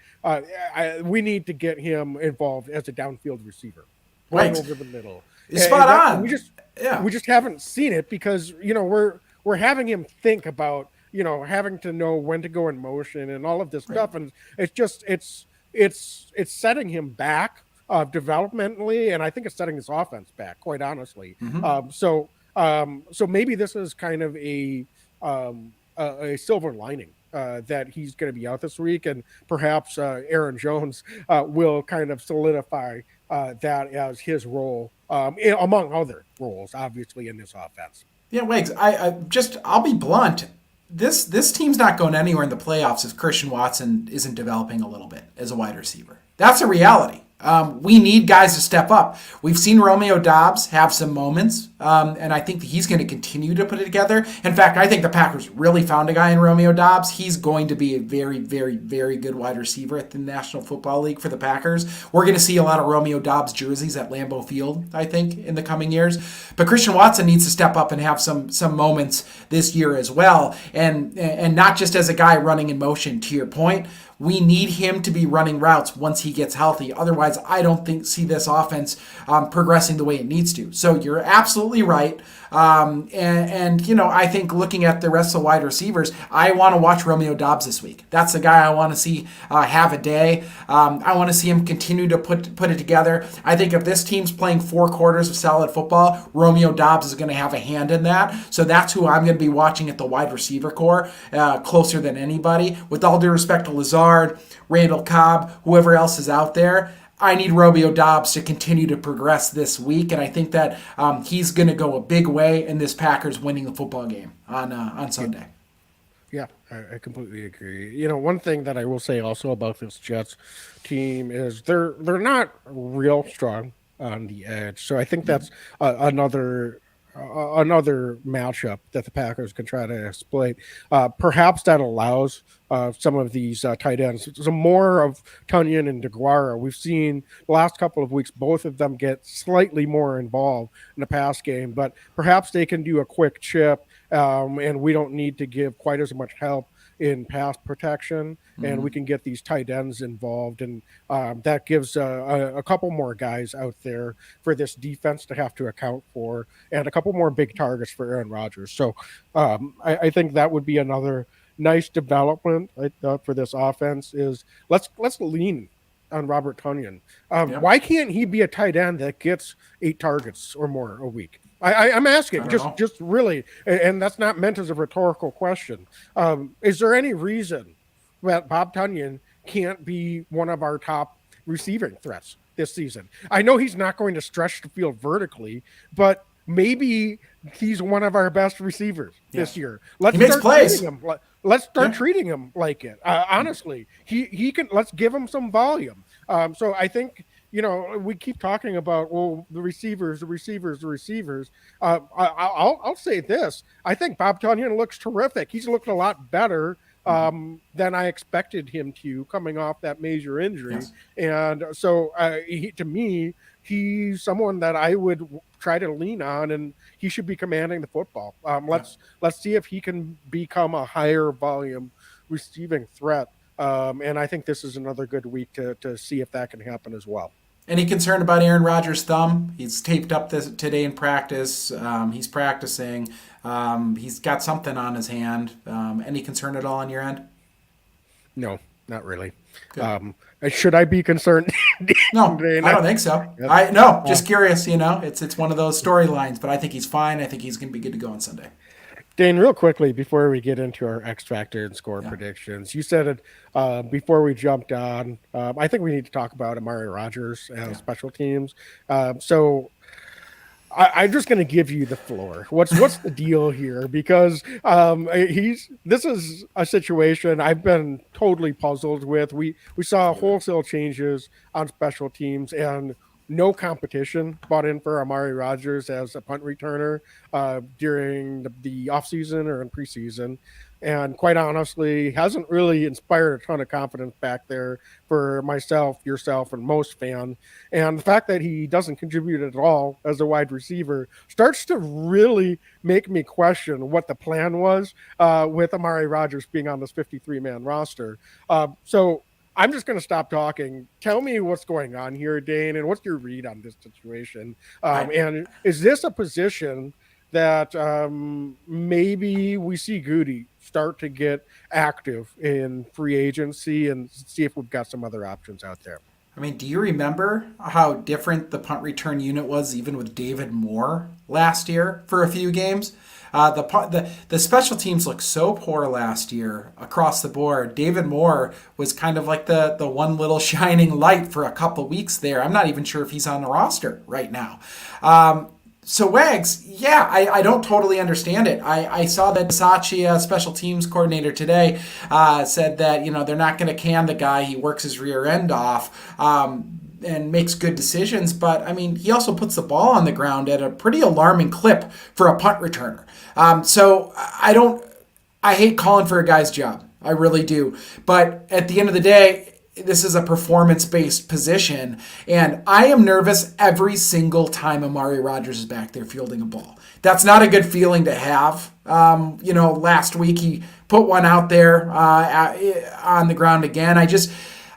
S4: We need to get him involved as a downfield receiver, right over the middle.
S1: Spot on.
S4: We just haven't seen it because we're having him think about having to know when to go in motion and all of this stuff, and it's setting him back developmentally, and I think it's setting his offense back, quite honestly. So maybe this is kind of a silver lining that he's going to be out this week, and perhaps Aaron Jones will kind of solidify that as his role, among other roles, obviously, in this offense.
S1: Yeah, Wags, I'll be blunt. This team's not going anywhere in the playoffs if Christian Watson isn't developing a little bit as a wide receiver. That's a reality. We need guys to step up. We've seen Romeo Doubs have some moments, and I think that he's going to continue to put it together. In fact, I think the Packers really found a guy in Romeo Doubs. He's going to be a very, very, very good wide receiver at the National Football League for the Packers. We're going to see a lot of Romeo Doubs jerseys at Lambeau Field, I think, in the coming years. But Christian Watson needs to step up and have some moments this year as well, and not just as a guy running in motion, to your point. We need him to be running routes once he gets healthy. Otherwise, I don't see this offense progressing the way it needs to. So you're absolutely right. I think looking at the rest of the wide receivers, I want to watch Romeo Doubs this week. That's the guy I want to see have a day. I want to see him continue to put it together. I think if this team's playing 4 quarters of solid football, Romeo Doubs is going to have a hand in that. So that's who I'm going to be watching at the wide receiver core closer than anybody. With all due respect to Lazard, Randall Cobb, whoever else is out there, I need Romeo Doubs to continue to progress this week, and I think that he's going to go a big way in this Packers winning the football game on Sunday.
S4: Yeah, I completely agree. One thing that I will say also about this Jets team is they're not real strong on the edge, so I think that's another matchup that the Packers can try to exploit. Perhaps that allows some of these tight ends, some more of Tunyon and DeGuara. We've seen the last couple of weeks, both of them get slightly more involved in the pass game, but perhaps they can do a quick chip, and we don't need to give quite as much help in pass protection, and we can get these tight ends involved, and that gives a couple more guys out there for this defense to have to account for, and a couple more big targets for Aaron Rodgers. So I think that would be another nice development for this offense. Is let's lean on Robert Tunyon. Why can't he be a tight end that gets 8 targets or more a week? I'm asking, just really, and that's not meant as a rhetorical question. Is there any reason that Bob Tunyon can't be one of our top receiving threats this season? I know he's not going to stretch the field vertically, but maybe he's one of our best receivers this year. Let's start treating him like it. Honestly, he can. Let's give him some volume. So I think. We keep talking about the receivers. I'll say this: I think Bob Tunyon looks terrific. He's looked a lot better than I expected him to, coming off that major injury. Yes. And so, to me, he's someone that I would try to lean on, and he should be commanding the football. Let's see if he can become a higher volume receiving threat And I think this is another good week to see if that can happen as well.
S1: Any concern about Aaron Rodgers' thumb? He's taped up this today in practice. He's practicing. He's got something on his hand. Any concern at all on your end?
S4: No, not really.
S1: Good.
S4: Should I be concerned?
S1: No,
S4: Dana?
S1: I don't think so.
S4: Yep.
S1: I no, just curious. It's one of those storylines, but I think he's fine. I think he's going to be good to go on Sunday.
S4: Dane, real quickly before we get into our X Factor and score
S1: Yeah.
S4: predictions, you said it before we jumped on. I think we need to talk about Amari Rodgers and special teams. So I'm just going to give you the floor. What's the deal here? Because this is a situation I've been totally puzzled with. We saw wholesale changes on special teams and no competition bought in for Amari Rodgers as a punt returner during the offseason or in preseason. And quite honestly, hasn't really inspired a ton of confidence back there for myself, yourself, and most fans. And the fact that he doesn't contribute at all as a wide receiver starts to really make me question what the plan was with Amari Rodgers being on this 53-man roster. So I'm just going to stop talking. Tell me what's going on here, Dane, and what's your read on this situation? And is this a position that maybe we see Goody start to get active in free agency and see if we've got some other options out there?
S1: I mean, do you remember how different the punt return unit was even with David Moore last year for a few games? The special teams looked so poor last year across the board. David Moore was kind of like the one little shining light for a couple weeks there. I'm not even sure if he's on the roster right now. So Wags, yeah, I don't totally understand it. I saw that Sachi, special teams coordinator today, said that they're not going to can the guy. He works his rear end off and makes good decisions. But I mean, he also puts the ball on the ground at a pretty alarming clip for a punt returner. So I hate calling for a guy's job. I really do. But at the end of the day, this is a performance-based position, and I am nervous every single time Amari Rodgers is back there fielding a ball. That's not a good feeling to have. Last week he put one out there on the ground again.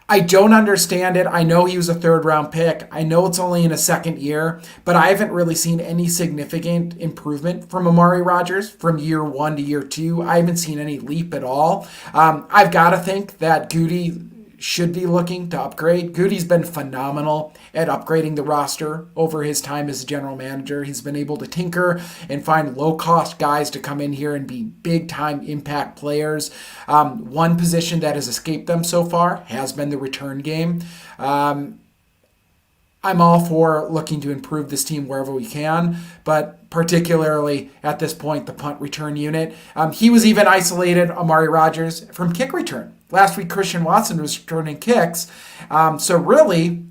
S1: I don't understand it. I know he was a third-round pick. I know it's only in a second year, but I haven't really seen any significant improvement from Amari Rodgers from year 1 to year 2. I haven't seen any leap at all. I've got to think that Goody should be looking to upgrade. Goody's been phenomenal at upgrading the roster over his time as general manager. He's been able to tinker and find low-cost guys to come in here and be big-time impact players. One position that has escaped them so far has been the return game. I'm all for looking to improve this team wherever we can, but particularly at this point, the punt return unit. He was even isolated, Amari Rodgers, from kick return. Last week, Christian Watson was returning kicks. So really,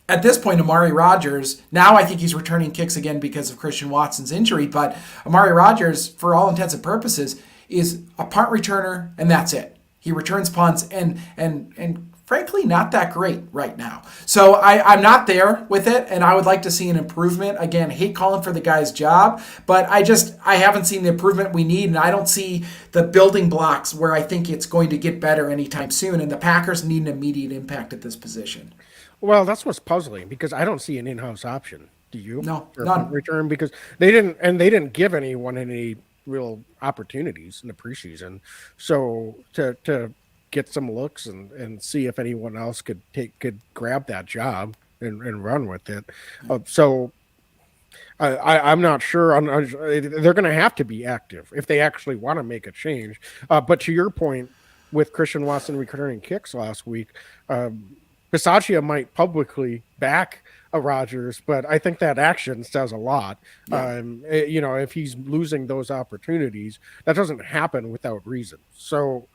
S1: at this point, Amari Rodgers, now I think he's returning kicks again because of Christian Watson's injury, but Amari Rodgers, for all intents and purposes, is a punt returner, and that's it. He returns punts, and frankly, not that great right now. So I'm not there with it, and I would like to see an improvement. Again, hate calling for the guy's job, but I haven't seen the improvement we need, and I don't see the building blocks where I think it's going to get better anytime soon, and the Packers need an immediate impact at this position.
S4: Well, that's what's puzzling because I don't see an in-house option. Do you?
S1: No,
S4: for
S1: none.
S4: punt return because they didn't give anyone any real opportunities in the preseason. So to get some looks and see if anyone else could grab that job and run with it. I'm not sure. They're going to have to be active if they actually want to make a change. But to your point, with Christian Watson returning kicks last week, Bisaccia might publicly back a Rodgers, but I think that action says a lot. Yeah. If he's losing those opportunities, that doesn't happen without reason. So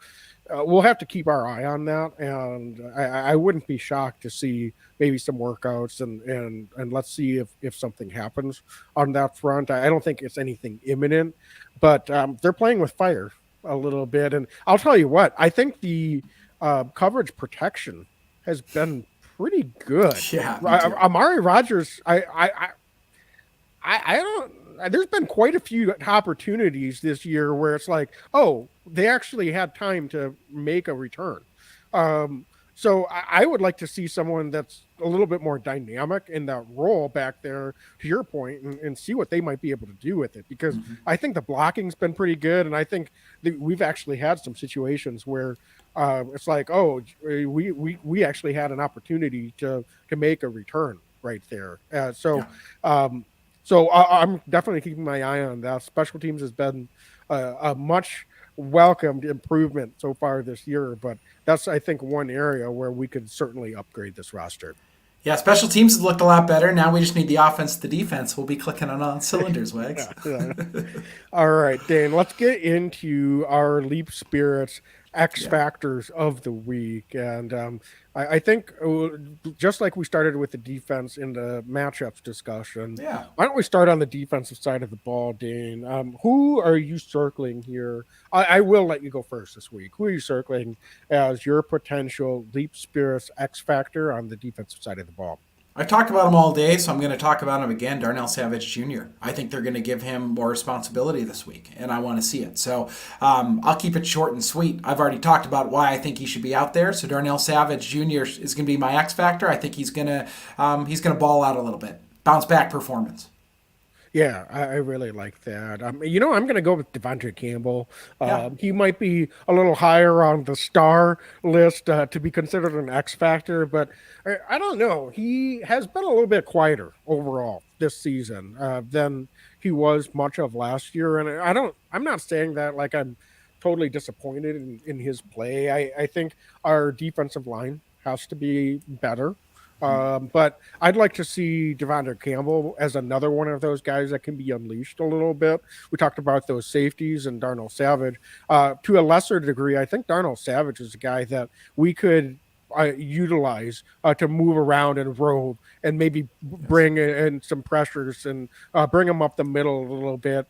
S4: we'll have to keep our eye on that, and I wouldn't be shocked to see maybe some workouts and let's see if something happens on that front. I don't think it's anything imminent, but they're playing with fire a little bit. And I'll tell you what, I think the coverage protection has been pretty good.
S1: Yeah,
S4: Amari Rodgers, I don't. There's been quite a few opportunities this year where it's like, oh, they actually had time to make a return. So I would like to see someone that's a little bit more dynamic in that role back there, to your point, and see what they might be able to do with it. Because I think the blocking's been pretty good, and I think that we've actually had some situations where it's like, oh, we actually had an opportunity to make a return right there. Um, I'm definitely keeping my eye on that. Special teams has been a much welcomed improvement so far this year, but that's, I think, one area where we could certainly upgrade this roster.
S1: Yeah, special teams has looked a lot better. Now we just need the offense, the defense. We'll be clicking on all cylinders, Wags.
S4: Yeah. All right, Dane, let's get into our Leap Spirits X Factors of the week. And I think just like we started with the defense in the matchups discussion,
S1: Yeah.
S4: why don't we start on the defensive side of the ball, Dane? Who are you circling here? I will let you go first this week. Who are you circling as your potential Leap Spirits X Factor on the defensive side of the ball?
S1: I've talked about him all day, so I'm going to talk about him again. Darnell Savage Jr. I think they're going to give him more responsibility this week, and I want to see it. So I'll keep it short and sweet. I've already talked about why I think he should be out there. So Darnell Savage Jr. is going to be my X factor. I think he's going to ball out a little bit, bounce back performance.
S4: Yeah, I really like that. I'm going to go with Devontra Campbell.
S1: Yeah.
S4: He might be a little higher on the star list to be considered an X factor, but I don't know. He has been a little bit quieter overall this season than he was much of last year, and I'm not saying that like I'm totally disappointed in his play. I think our defensive line has to be better. But I'd like to see Devontra Campbell as another one of those guys that can be unleashed a little bit. We talked about those safeties and Darnell Savage. To a lesser degree, I think Darnell Savage is a guy that we could utilize to move around and rove and maybe bring in some pressures and bring him up the middle a little bit.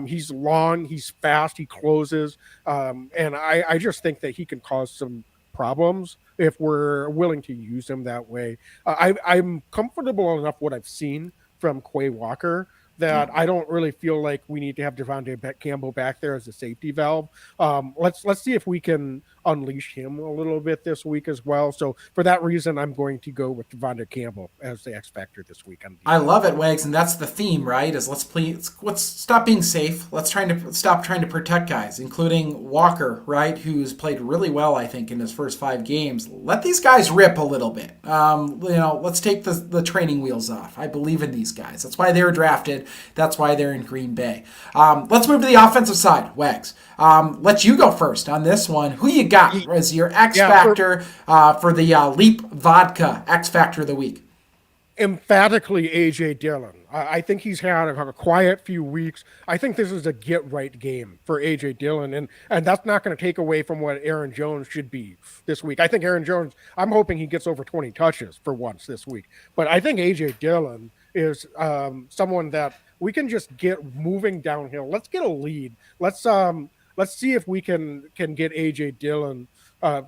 S4: He's long, he's fast, he closes. And I just think that he can cause some problems if we're willing to use him that way. I'm comfortable enough what I've seen from Quay Walker that I don't really feel like we need to have Devontra Campbell back there as a safety valve. Let's see if we can unleash him a little bit this week as well. So for that reason, I'm going to go with Devontra Campbell as the X factor this week.
S1: I love it, Wags, and that's the theme, right? Is let's stop being safe. Let's stop trying to protect guys, including Walker, right, who's played really well, I think, in his first 5 games. Let these guys rip a little bit. Let's take the training wheels off. I believe in these guys. That's why they were drafted. That's why they're in Green Bay. Let's move to the offensive side, Wags. Let you go first on this one. Who you got as your X factor for the Leap Vodka X Factor of the week?
S4: Emphatically AJ Dillon. I think he's had a quiet few weeks. I think this is a get right game for AJ Dillon, and that's not going to take away from what Aaron Jones should be this week. I think Aaron Jones, I'm hoping he gets over 20 touches for once this week. But I think AJ Dillon is someone that we can just get moving downhill. Let's get a lead. Let's see if we can get AJ Dillon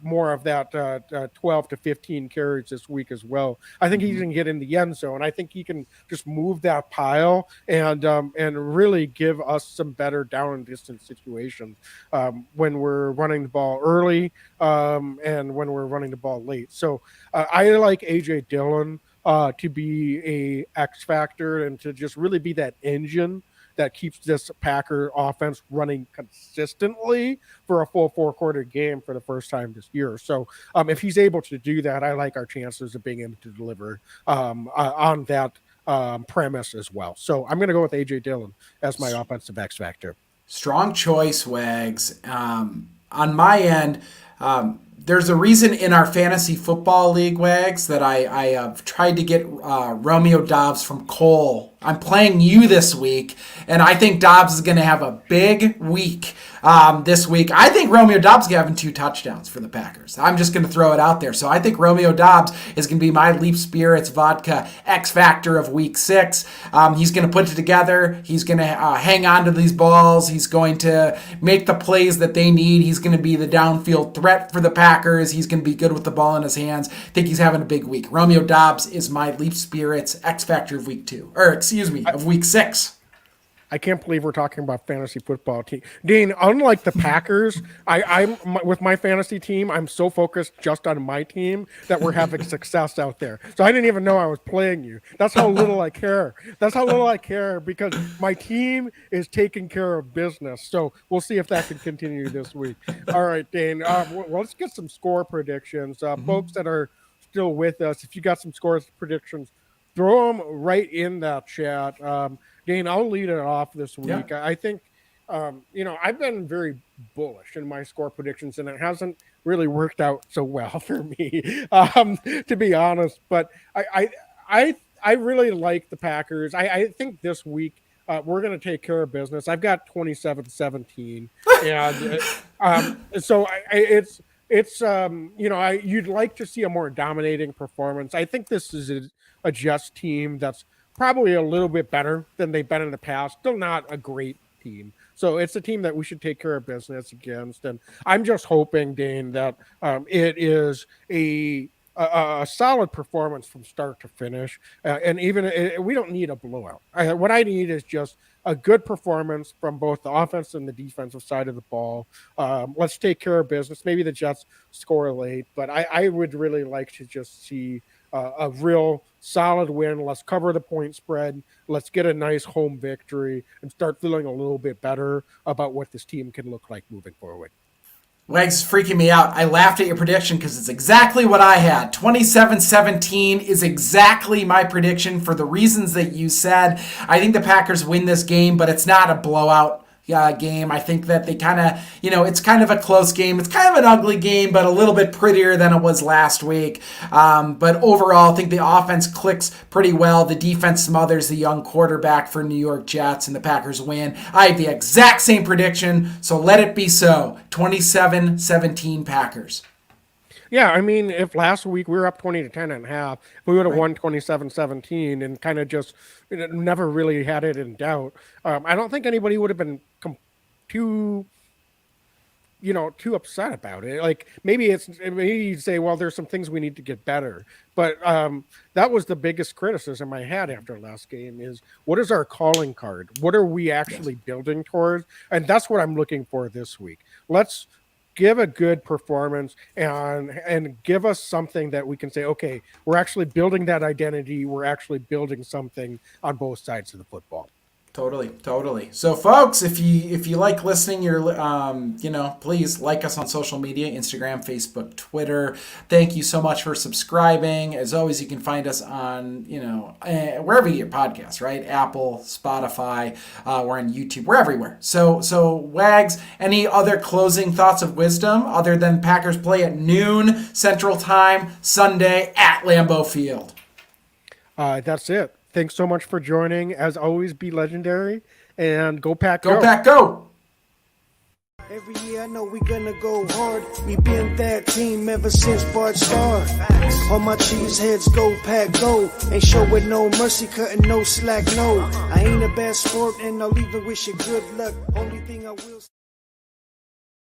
S4: more of that 12 to 15 carries this week as well. I think he can get in the end zone. I think he can just move that pile and really give us some better down and distance situations when we're running the ball early and when we're running the ball late. So I like AJ Dillon to be a X factor and to just really be that engine that keeps this Packer offense running consistently for a full 4-quarter game for the first time this year. So if he's able to do that, I like our chances of being able to deliver on that premise as well. So I'm going to go with AJ Dillon as my offensive X factor.
S1: Strong choice, Wags. On my end, there's a reason in our fantasy football league, Wags, that I have tried to get Romeo Doubs from Cole. I'm playing you this week, and I think Dobbs is going to have a big week this week. I think Romeo Doubs is having 2 touchdowns for the Packers. I'm just going to throw it out there. So I think Romeo Doubs is going to be my Leap Spirits Vodka X Factor of Week 6. He's going to put it together. He's going to hang on to these balls. He's going to make the plays that they need. He's going to be the downfield threat for the Packers. He's going to be good with the ball in his hands. I think he's having a big week. Romeo Doubs is my Leap Spirits X Factor of Week 2. Of Week 6.
S4: I can't believe we're talking about fantasy football team. Dean, unlike the Packers, I'm with my fantasy team, I'm so focused just on my team that we're having success out there. So I didn't even know I was playing you. That's how little I care. That's how little I care because my team is taking care of business. So we'll see if that can continue this week. All right, Dane, well, let's get some score predictions. Folks that are still with us, if you got some scores predictions, throw them right in that chat. Dane, I'll lead it off this week. Yeah. I think, I've been very bullish in my score predictions, and it hasn't really worked out so well for me, to be honest. But I really like the Packers. I think this week we're going to take care of business. I've got 27-17, and so you'd like to see a more dominating performance. I think this is a Jets team that's probably a little bit better than they've been in the past. Still not a great team. So it's a team that we should take care of business against. And I'm just hoping, Dane, that it is a solid performance from start to finish. And even we don't need a blowout. What I need is just a good performance from both the offense and the defensive side of the ball. Let's take care of business. Maybe the Jets score late, but I would really like to just see a real solid win. Let's cover the point spread. Let's get a nice home victory and start feeling a little bit better about what this team can look like moving forward.
S1: Wags is freaking me out. I laughed at your prediction because it's exactly what I had. 27-17 is exactly my prediction for the reasons that you said. I think the Packers win this game, but it's not a blowout game. I think that they kind of, it's kind of a close game. It's kind of an ugly game, but a little bit prettier than it was last week. But overall, I think the offense clicks pretty well. The defense smothers the young quarterback for New York Jets, and the Packers win. I have the exact same prediction, so let it be so. 27-17 Packers.
S4: Yeah, I mean, if last week we were up 20-10.5, if we would have won 27-17 and kind of just never really had it in doubt, I don't think anybody would have been too upset about it. Like maybe you'd say, well, there's some things we need to get better. But that was the biggest criticism I had after last game is what is our calling card? What are we actually building towards? And that's what I'm looking for this week. Let's give a good performance and give us something that we can say, okay, we're actually building that identity. We're actually building something on both sides of the football.
S1: Totally. So, folks, if you like listening, please like us on social media, Instagram, Facebook, Twitter. Thank you so much for subscribing. As always, you can find us on, wherever you get podcasts, right? Apple, Spotify, we're on YouTube, we're everywhere. So Wags, any other closing thoughts of wisdom other than Packers play at noon Central Time, Sunday at Lambeau Field?
S4: That's it. Thanks so much for joining. As always, be legendary and go Pack, go.
S1: Go Pack, go!
S3: Every year I know we gonna go hard. We been that team ever since Bart started. All my cheese heads go Pack, go. Ain't showing no mercy, cutting no slack, no. I ain't a bad sport and I'll even wish you good luck. Only thing I will